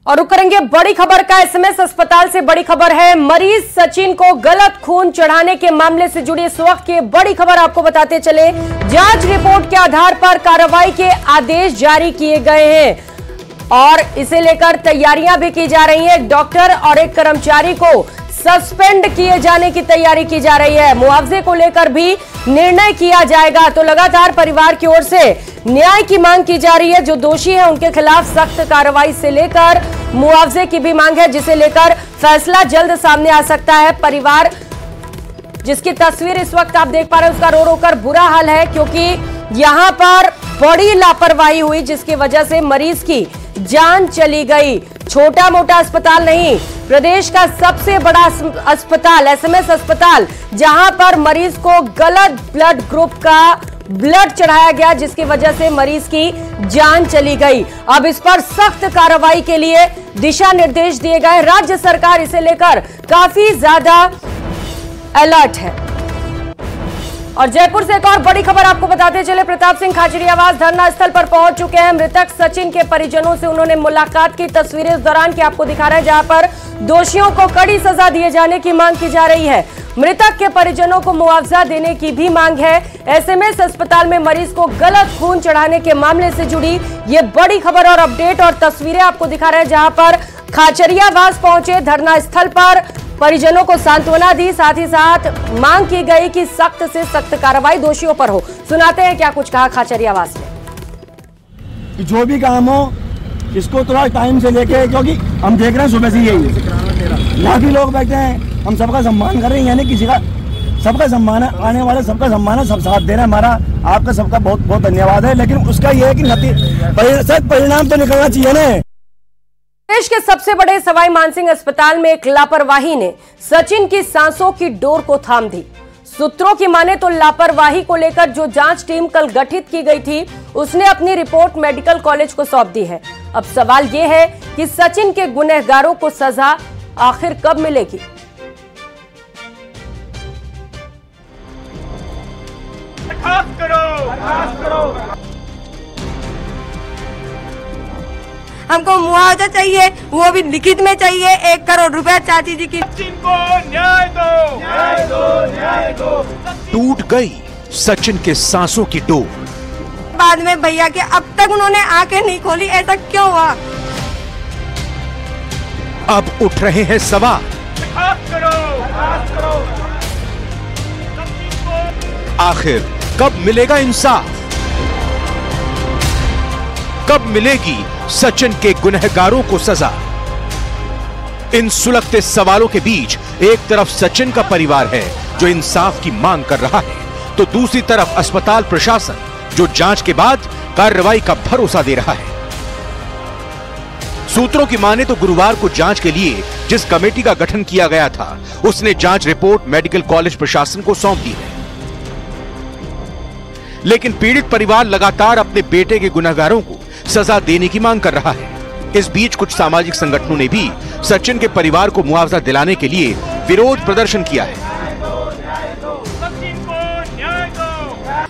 और रुक करेंगे बड़ी खबर का। एसएमएस अस्पताल से बड़ी खबर है। मरीज सचिन को गलत खून चढ़ाने के मामले से जुड़ी इस वक्त की बड़ी खबर आपको बताते चले। जांच रिपोर्ट के आधार पर कार्रवाई के आदेश जारी किए गए हैं और इसे लेकर तैयारियां भी की जा रही हैं। एक डॉक्टर और एक कर्मचारी को सस्पेंड किए जाने की तैयारी की जा रही है। मुआवजे को लेकर भी निर्णय किया जाएगा। तो लगातार परिवार की ओर से न्याय की मांग की जा रही है। जो दोषी है उनके खिलाफ सख्त कार्रवाई से लेकर मुआवजे की भी मांग है, जिसे लेकर फैसला जल्द सामने आ सकता है। परिवार जिसकी तस्वीर इस वक्त आप देख पा रहे हैं उसका रो रो कर बुरा हाल है, क्योंकि यहां पर बड़ी लापरवाही हुई जिसकी वजह से मरीज की जान चली गई। छोटा मोटा अस्पताल नहीं, प्रदेश का सबसे बड़ा अस्पताल एसएमएस अस्पताल, जहां पर मरीज को गलत ब्लड ग्रुप का ब्लड चढ़ाया गया, जिसकी वजह से मरीज की जान चली गई। अब इस पर सख्त कार्रवाई के लिए दिशा निर्देश दिए गए। राज्य सरकार इसे लेकर काफी ज्यादा अलर्ट है। और जयपुर से एक और बड़ी खबर आपको बताते चले। प्रताप सिंह खाचरियावास धरना स्थल पर पहुंच चुके हैं। मृतक सचिन के परिजनों से उन्होंने मुलाकात की। तस्वीरें इस दौरान की आपको दिखा रहे हैं, जहां पर दोषियों को कड़ी सजा दिए जाने की मांग की जा रही है। मृतक के परिजनों को मुआवजा देने की भी मांग है। एसएमएस अस्पताल में मरीज को गलत खून चढ़ाने के मामले से जुड़ी ये बड़ी खबर और अपडेट और तस्वीरें आपको दिखा रहे हैं, जहां पर खाचरियावास पहुंचे, धरना स्थल पर परिजनों को सांत्वना दी, साथ ही साथ मांग की गई कि सख्त से सख्त कार्रवाई दोषियों पर हो। सुनाते हैं क्या कुछ कहा खाचरियावास ने। जो भी काम हो इसको थोड़ा टाइम से लेके, क्योंकि हम देख रहे हैं सुबह से यही लाखों लोग बैठे हैं, हम सबका सम्मान कर रहे हैं, यानी किसी का सबका सम्मान है, आने वाले सबका सम्मान है, सब साथ दे रहे हैं हमारा। आपका सबका बहुत बहुत धन्यवाद है। लेकिन उसका ये है कि परिणाम तो निकलना चाहिए ना। देश के सबसे बड़े सवाई मानसिंह अस्पताल में एक लापरवाही ने सचिन की सांसों की डोर को थाम दी। सूत्रों की माने तो लापरवाही को लेकर जो जांच टीम कल गठित की गई थी, उसने अपनी रिपोर्ट मेडिकल कॉलेज को सौंप दी है। अब सवाल यह है कि सचिन के गुनहगारों को सजा आखिर कब मिलेगी। हमको मुआवजा चाहिए, वो भी लिखित में चाहिए। 1 करोड़ रुपया चाची जी की। सचिन को न्याय दो, न्याय दो, न्याय दो। टूट गई सचिन के सांसों की डोर। बाद में भैया के अब तक उन्होंने आंखें नहीं खोली, ऐसा क्यों हुआ? अब उठ रहे हैं सवाल। आखिर कब मिलेगा इंसाफ? कब मिलेगी सचिन के गुनहगारों को सजा? इन सुलगते सवालों के बीच एक तरफ सचिन का परिवार है जो इंसाफ की मांग कर रहा है, तो दूसरी तरफ अस्पताल प्रशासन जो जांच के बाद कार्रवाई का भरोसा दे रहा है। सूत्रों की माने तो गुरुवार को जांच के लिए जिस कमेटी का गठन किया गया था, उसने जांच रिपोर्ट मेडिकल कॉलेज प्रशासन को सौंप दी है। लेकिन पीड़ित परिवार लगातार अपने बेटे के गुनहगारों को सजा देने की मांग कर रहा है। इस बीच कुछ सामाजिक संगठनों ने भी सचिन के परिवार को मुआवजा दिलाने के लिए विरोध प्रदर्शन किया है।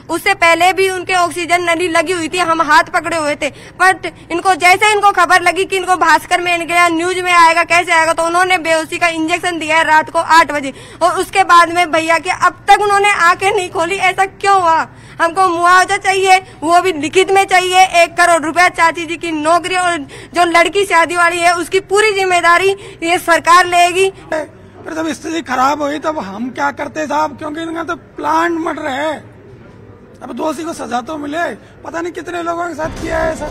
उससे पहले भी उनके ऑक्सीजन नली लगी हुई थी, हम हाथ पकड़े हुए थे, बट इनको जैसे इनको खबर लगी कि इनको भास्कर में निकला, न्यूज में आएगा, कैसे आएगा, तो उन्होंने बेहोशी का इंजेक्शन दिया है रात को 8 बजे। और उसके बाद में भैया के अब तक उन्होंने आंखें नहीं खोली, ऐसा क्यों हुआ? हमको मुआवजा चाहिए, वो भी लिखित में चाहिए। 1 करोड़ रुपया चाची जी की नौकरी और जो लड़की शादी वाली है उसकी पूरी जिम्मेदारी ये सरकार लेगी। फिर जब स्थिति खराब हुई तब हम क्या करते साहब, क्योंकि इनका तो प्लांट मर रहे हैं। अब दोषी को सजा तो मिले। पता नहीं कितने लोगों के साथ किया है ऐसा।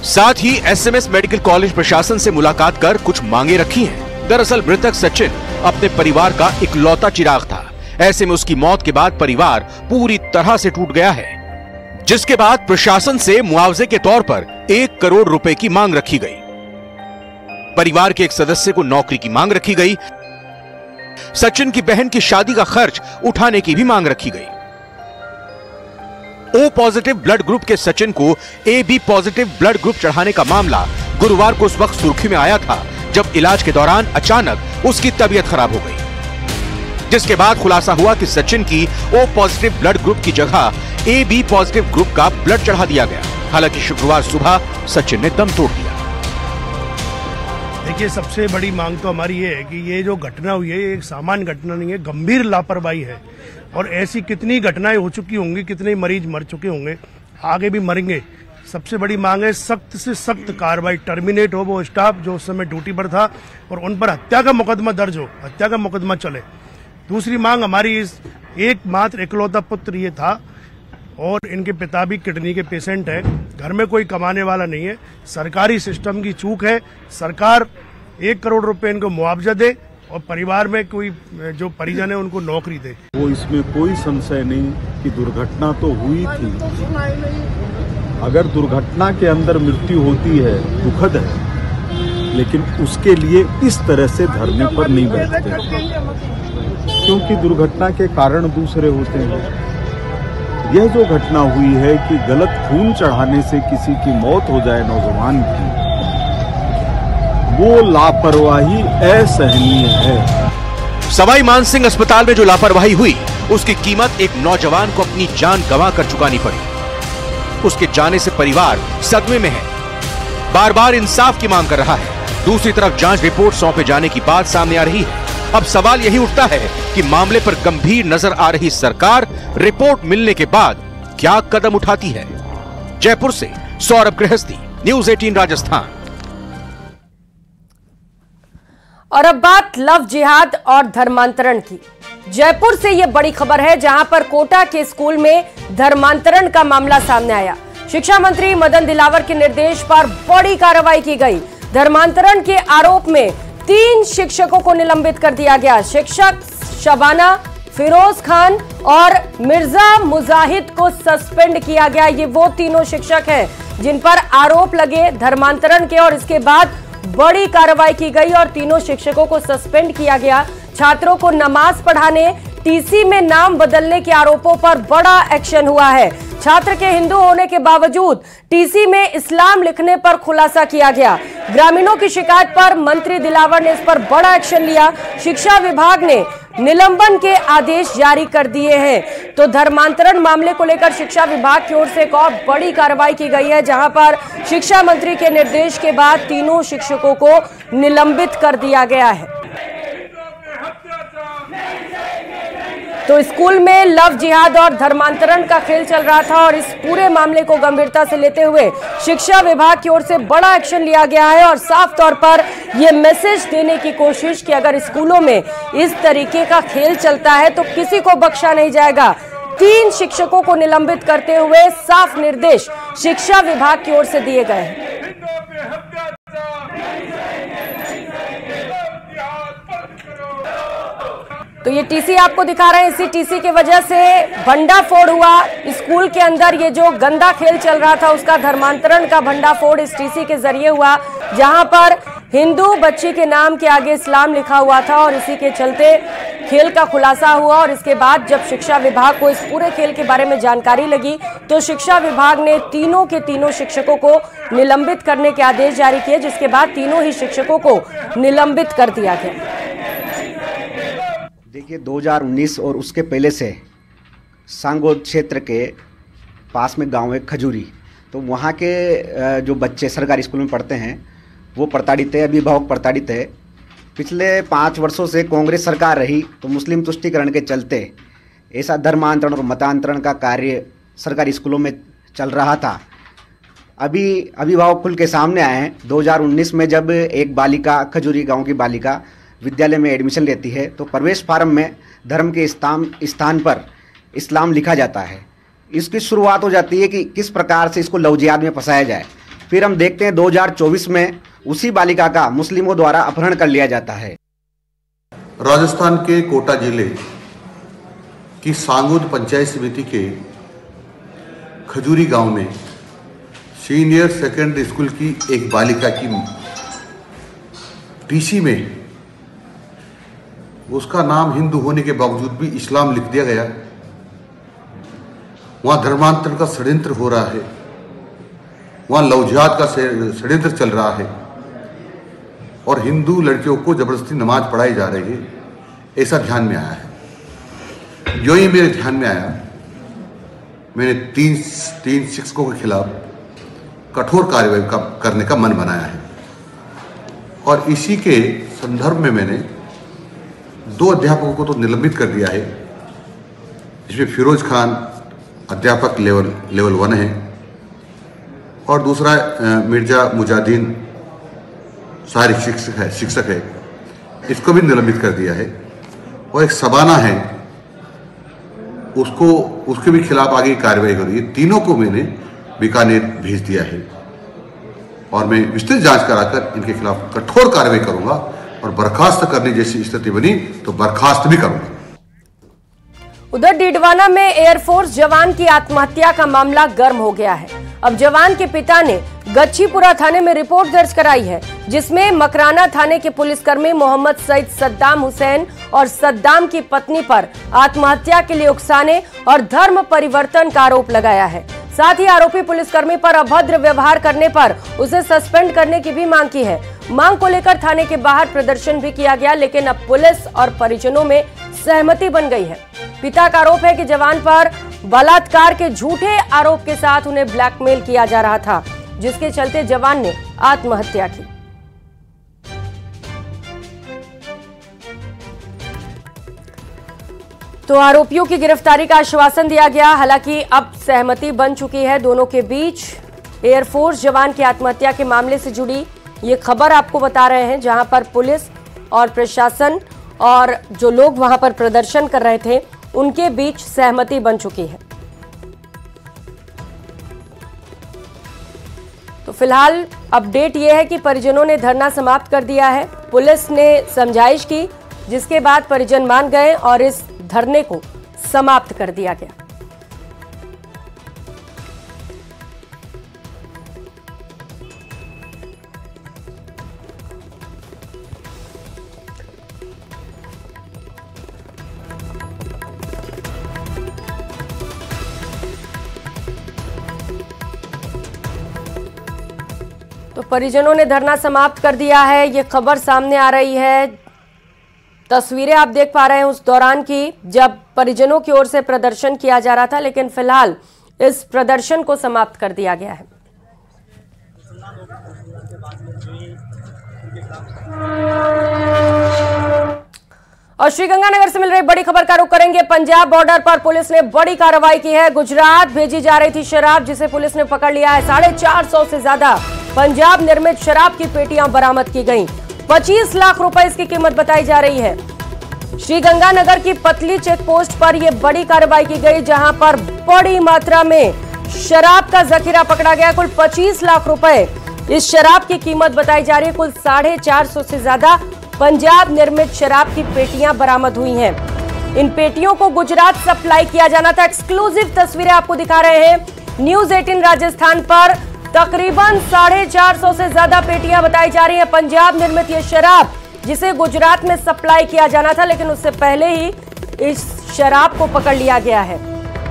साथ ही एसएमएस मेडिकल कॉलेज प्रशासन से मुलाकात कर कुछ मांगे रखी हैं। दरअसल मृतक सचिन अपने परिवार का इकलौता चिराग था। ऐसे में उसकी मौत के बाद परिवार पूरी तरह से टूट गया है, जिसके बाद प्रशासन से मुआवजे के तौर पर 1 करोड़ रुपए की मांग रखी गई। परिवार के एक सदस्य को नौकरी की मांग रखी गई। सचिन की बहन की शादी का खर्च उठाने की भी मांग रखी गई। O पॉजिटिव ब्लड ग्रुप के सचिन को AB पॉजिटिव ब्लड ग्रुप चढ़ाने का मामला गुरुवार को उस वक्त सुर्खी में आया था जब इलाज के दौरान अचानक उसकी तबीयत खराब हो गई, जिसके बाद खुलासा हुआ कि सचिन की O पॉजिटिव ब्लड ग्रुप की जगह AB पॉजिटिव ग्रुप का ब्लड चढ़ा दिया गया। हालांकि शुक्रवार सुबह सचिन ने दम तोड़ दिया। देखिए, सबसे बड़ी मांग तो हमारी ये है कि ये जो घटना हुई है ये एक सामान्य घटना नहीं है, गंभीर लापरवाही है। और ऐसी कितनी घटनाएं हो चुकी होंगी, कितने मरीज मर चुके होंगे, आगे भी मरेंगे। सबसे बड़ी मांग है सख्त से सख्त कार्रवाई, टर्मिनेट हो वो स्टाफ जो उस समय ड्यूटी पर था और उन पर हत्या का मुकदमा दर्ज हो, हत्या का मुकदमा चले। दूसरी मांग हमारी एकमात्र इकलौता पुत्र ये था और इनके पिता भी किडनी के पेशेंट है, घर में कोई कमाने वाला नहीं है, सरकारी सिस्टम की चूक है। सरकार 1 करोड़ रुपए इनको मुआवजा दे और परिवार में कोई जो परिजन है उनको नौकरी दे। वो इसमें कोई संशय नहीं कि दुर्घटना तो हुई थी। अगर दुर्घटना के अंदर मृत्यु होती है दुखद है, लेकिन उसके लिए इस तरह से धरने पर नहीं बैठते, क्योंकि दुर्घटना के कारण दूसरे होते हैं। यह जो घटना हुई है कि गलत खून चढ़ाने से किसी की मौत हो जाए नौजवान की, वो लापरवाही असहनीय है। सवाई मानसिंह अस्पताल में जो लापरवाही हुई उसकी कीमत एक नौजवान को अपनी जान गंवा कर चुकानी पड़ी। उसके जाने से परिवार सदमे में है, बार बार इंसाफ की मांग कर रहा है। दूसरी तरफ जांच रिपोर्ट सौंपे जाने की बात सामने आ रही है। अब सवाल यही उठता है कि मामले पर गंभीर नजर आ रही सरकार रिपोर्ट मिलने के बाद क्या कदम उठाती है। जयपुर से सौरभ गृहस्थी, न्यूज़ 18 राजस्थान। और अब बात लव जिहाद और धर्मांतरण की। जयपुर से यह बड़ी खबर है, जहां पर कोटा के स्कूल में धर्मांतरण का मामला सामने आया। शिक्षा मंत्री मदन दिलावर के निर्देश पर बड़ी कार्रवाई की गई। धर्मांतरण के आरोप में 3 शिक्षकों को निलंबित कर दिया गया। शिक्षक शबाना, फिरोज खान और मिर्जा मुजाहिद को सस्पेंड किया गया। ये वो तीनों शिक्षक हैं जिन पर आरोप लगे धर्मांतरण के, और इसके बाद बड़ी कार्रवाई की गई और तीनों शिक्षकों को सस्पेंड किया गया। छात्रों को नमाज पढ़ाने, टीसी में नाम बदलने के आरोपों पर बड़ा एक्शन हुआ है। छात्र के हिंदू होने के बावजूद टीसी में इस्लाम लिखने पर खुलासा किया गया। ग्रामीणों की शिकायत पर मंत्री दिलावर ने इस पर बड़ा एक्शन लिया। शिक्षा विभाग ने निलंबन के आदेश जारी कर दिए हैं। तो धर्मांतरण मामले को लेकर शिक्षा विभाग की ओर से एक और बड़ी कार्रवाई की गई है, जहां पर शिक्षा मंत्री के निर्देश के बाद तीनों शिक्षकों को निलंबित कर दिया गया है। तो स्कूल में लव जिहाद और धर्मांतरण का खेल चल रहा था और इस पूरे मामले को गंभीरता से लेते हुए शिक्षा विभाग की ओर से बड़ा एक्शन लिया गया है और साफ तौर पर यह मैसेज देने की कोशिश कि अगर स्कूलों में इस तरीके का खेल चलता है तो किसी को बख्शा नहीं जाएगा। 3 शिक्षकों को निलंबित करते हुए साफ निर्देश शिक्षा विभाग की ओर से दिए गए हैं। तो ये टीसी आपको दिखा रहे हैं, इसी टीसी की वजह से भंडाफोड़ हुआ। स्कूल के अंदर ये जो गंदा खेल चल रहा था उसका धर्मांतरण का भंडाफोड़ इस टीसी के जरिए हुआ, जहां पर हिंदू बच्ची के नाम के आगे इस्लाम लिखा हुआ था और इसी के चलते खेल का खुलासा हुआ। और इसके बाद जब शिक्षा विभाग को इस पूरे खेल के बारे में जानकारी लगी तो शिक्षा विभाग ने तीनों के तीनों शिक्षकों को निलंबित करने के आदेश जारी किए, जिसके बाद तीनों ही शिक्षकों को निलंबित कर दिया गया। देखिए, 2019 और उसके पहले से सांगोद क्षेत्र के पास में गांव है खजूरी, तो वहाँ के जो बच्चे सरकारी स्कूल में पढ़ते हैं वो प्रताड़ित है, अभिभावक प्रताड़ित है। पिछले 5 वर्षों से कांग्रेस सरकार रही तो मुस्लिम तुष्टीकरण के चलते ऐसा धर्मांतरण और मतांतरण का कार्य सरकारी स्कूलों में चल रहा था। अभी अभिभावक खुल के सामने आए हैं। 2019 में जब एक बालिका, खजूरी गाँव की बालिका विद्यालय में एडमिशन लेती है तो प्रवेश फार्म में धर्म के स्थान पर इस्लाम लिखा जाता है। इसकी शुरुआत हो जाती है कि किस प्रकार से इसको लव जिहाद में फंसाया जाए। फिर हम देखते हैं 2024 में उसी बालिका का मुस्लिमों द्वारा अपहरण कर लिया जाता है। राजस्थान के कोटा जिले की सांगोद पंचायत समिति के खजूरी गांव में सीनियर सेकेंडरी स्कूल की एक बालिका की टीसी में उसका नाम हिंदू होने के बावजूद भी इस्लाम लिख दिया गया। वहाँ धर्मांतरण का षड्यंत्र हो रहा है, वहाँ लव जिहाद का षड्यंत्र चल रहा है और हिंदू लड़कियों को जबरदस्ती नमाज पढ़ाई जा रही है, ऐसा ध्यान में आया है। जो ही मेरे ध्यान में आया, मैंने तीन शिक्षकों के खिलाफ कठोर कार्रवाई करने का मन बनाया है और इसी के संदर्भ में मैंने 2 अध्यापकों को तो निलंबित कर दिया है, जिसमें फिरोज खान अध्यापक लेवल 1 है और दूसरा मिर्जा मुजाहिदीन सहायक शिक्षक है, इसको भी निलंबित कर दिया है। और एक सबाना है, उसके भी खिलाफ आगे कार्रवाई हो रही है। तीनों को मैंने बीकानेर भेज दिया है और मैं विस्तृत जांच कराकर इनके खिलाफ कठोर कार्रवाई करूंगा और बर्खास्त करने जैसी स्थिति बनी तो बर्खास्त भी करूंगा। उधर डीडवाना में एयरफोर्स जवान की आत्महत्या का मामला गर्म हो गया है। अब जवान के पिता ने गच्छीपुरा थाने में रिपोर्ट दर्ज कराई है, जिसमें मकराना थाने के पुलिसकर्मी मोहम्मद सईद सद्दाम हुसैन और सद्दाम की पत्नी पर आत्महत्या के लिए उकसाने और धर्म परिवर्तन का आरोप लगाया है। साथ ही आरोपी पुलिसकर्मी पर अभद्र व्यवहार करने पर उसे सस्पेंड करने की भी मांग की है। मांग को लेकर थाने के बाहर प्रदर्शन भी किया गया, लेकिन अब पुलिस और परिजनों में सहमति बन गई है। पिता का आरोप है कि जवान पर बलात्कार के झूठे आरोप के साथ उन्हें ब्लैकमेल किया जा रहा था, जिसके चलते जवान ने आत्महत्या की। तो आरोपियों की गिरफ्तारी का आश्वासन दिया गया। हालांकि अब सहमति बन चुकी है दोनों के बीच। एयरफोर्स जवान की आत्महत्या के मामले से जुड़ी ये खबर आपको बता रहे हैं, जहां पर पुलिस और प्रशासन और जो लोग वहां पर प्रदर्शन कर रहे थे उनके बीच सहमति बन चुकी है। तो फिलहाल अपडेट यह है कि परिजनों ने धरना समाप्त कर दिया है। पुलिस ने समझाइश की, जिसके बाद परिजन मान गए और इस धरने को समाप्त कर दिया गया। तो परिजनों ने धरना समाप्त कर दिया है। ये खबर सामने आ रही है, तस्वीरें आप देख पा रहे हैं उस दौरान की जब परिजनों की ओर से प्रदर्शन किया जा रहा था, लेकिन फिलहाल इस प्रदर्शन को समाप्त कर दिया गया है। और श्रीगंगानगर से मिल रही बड़ी खबर का रुख करेंगे। पंजाब बॉर्डर पर पुलिस ने बड़ी कार्रवाई की है। गुजरात भेजी जा रही थी शराब, जिसे पुलिस ने पकड़ लिया है। 450 से ज्यादा पंजाब निर्मित शराब की पेटियां बरामद की गईं। 25 लाख रुपए इसकी कीमत बताई जा रही है। श्रीगंगानगर की पतली चेक पोस्ट पर यह बड़ी कार्रवाई की गई, जहां पर बड़ी मात्रा में शराब का जखीरा पकड़ा गया। कुल 25 लाख रुपए इस शराब की कीमत बताई जा रही है। कुल 450 से ज्यादा पंजाब निर्मित शराब की पेटियां बरामद हुई हैं। इन पेटियों को गुजरात सप्लाई किया जाना था। एक्सक्लूसिव तस्वीरें आपको दिखा रहे हैं न्यूज 18 राजस्थान पर। तकरीबन 450 से ज्यादा पेटियां बताई जा रही हैं पंजाब निर्मित ये शराब, जिसे गुजरात में सप्लाई किया जाना था, लेकिन उससे पहले ही इस शराब को पकड़ लिया गया है।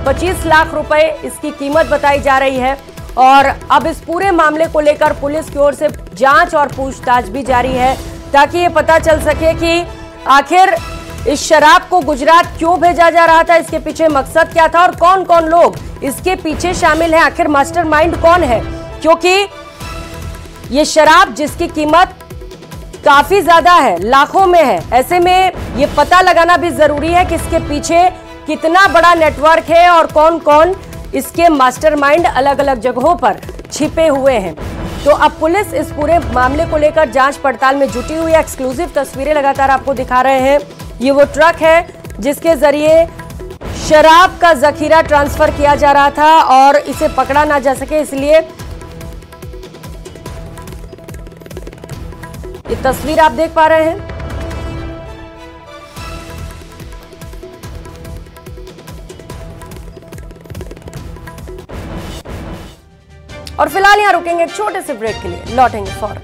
25 लाख रुपए इसकी कीमत बताई जा रही है और अब इस पूरे मामले को लेकर पुलिस की ओर से जांच और पूछताछ भी जारी है, ताकि ये पता चल सके कि आखिर इस शराब को गुजरात क्यों भेजा जा रहा था, इसके पीछे मकसद क्या था और कौन कौन लोग इसके पीछे शामिल हैं, आखिर मास्टरमाइंड कौन है। क्योंकि ये शराब जिसकी कीमत काफी ज्यादा है, लाखों में है, ऐसे में ये पता लगाना भी जरूरी है कि इसके पीछे कितना बड़ा नेटवर्क है और कौन कौन इसके मास्टरमाइंड अलग अलग जगहों पर छिपे हुए हैं। तो अब पुलिस इस पूरे मामले को लेकर जांच पड़ताल में जुटी हुई है। एक्सक्लूसिव तस्वीरें लगातार आपको दिखा रहे हैं। ये वो ट्रक है जिसके जरिए शराब का जखीरा ट्रांसफर किया जा रहा था और इसे पकड़ा ना जा सके, इसलिए ये तस्वीर आप देख पा रहे हैं। और फिलहाल यहां रुकेंगे एक छोटे से ब्रेक के लिए, लौटेंगे फौरन।